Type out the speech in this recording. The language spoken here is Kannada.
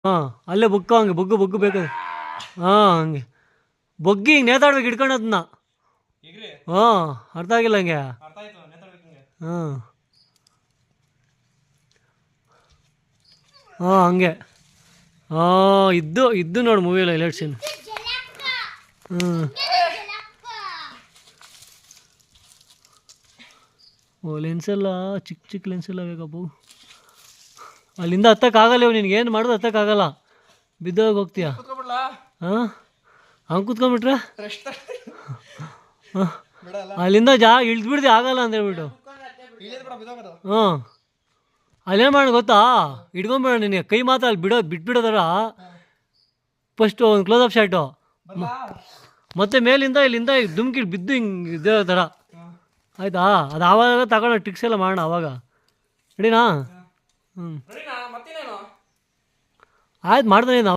ಹಾಂ ಅಲ್ಲೇ ಬುಕ್ಕ ಹಂಗೆ ಬುಗ್ಗು ಬೇಕಾದ್ರೆ ಹಾಂ ಹಂಗೆ ಬೊಗ್ಗಿ ಹಿಂಗೆ ನೇತಾಡ್ಬೇಕು ಹಿಡ್ಕೊಂಡು ಅದನ್ನ. ಹಾಂ ಅರ್ಥ ಆಗಿಲ್ಲ ಹಂಗೆ. ಹಾಂ ಹಾಂ ಹಂಗೆ ಹಾಂ ಇದ್ದು ನೋಡಿ ಮೂವಿಯಲ್ಲಿ ಹೈಲೈಟ್ ಸೀನ್. ಹ್ಞೂ ಓ ಲೆನ್ಸೆಲ್ಲ ಚಿಕ್ಕ ಲೆನ್ಸೆಲ್ಲ ಬೇಕಪ್ಪು. ಅಲ್ಲಿಂದ ಹತ್ತಕ್ಕಾಗಲ್ಲ ಇವು, ನಿನ್ಗೇನು ಮಾಡೋದು ಹತ್ತಕ್ಕಾಗಲ್ಲ, ಬಿದ್ದೋಗಿ ಹೋಗ್ತೀಯ. ಹಾಂ ಹಂಗೆ ಕೂತ್ಕೊಂಡ್ಬಿಟ್ರೆ ಅಲ್ಲಿಂದ ಇಳಿದ್ಬಿಡ್ದು ಆಗಲ್ಲ ಅಂತ ಹೇಳ್ಬಿಟ್ಟು. ಹಾಂ ಅಲ್ಲೇನು ಮಾಡೋಣ ಗೊತ್ತಾ, ಇಟ್ಕೊಂಬೇಡ ನಿನಗೆ ಕೈ ಮಾತ್ರ ಅಲ್ಲಿ ಬಿಟ್ಬಿಡೋದಾರ ಫಸ್ಟು ಒಂದು ಕ್ಲೋಸಪ್ ಶಾಟು, ಮತ್ತೆ ಮೇಲಿಂದ ಇಲ್ಲಿಂದ ಧುಮ್ಕಿ ಬಿದ್ದು ಹಿಂಗೆ ಇದೇ ಥರ ಆಯಿತಾ. ಅದು ಆವಾಗ ತಗೊಳ್ಳೋ ಟ್ರಿಕ್ಸ್ ಎಲ್ಲ ಮಾಡೋಣ ಅವಾಗ. ರೆಡಿನಾ? ಹ್ಞೂ ಆಯ್ತು ಮಾಡ್ತಾನೆ ನಾವು.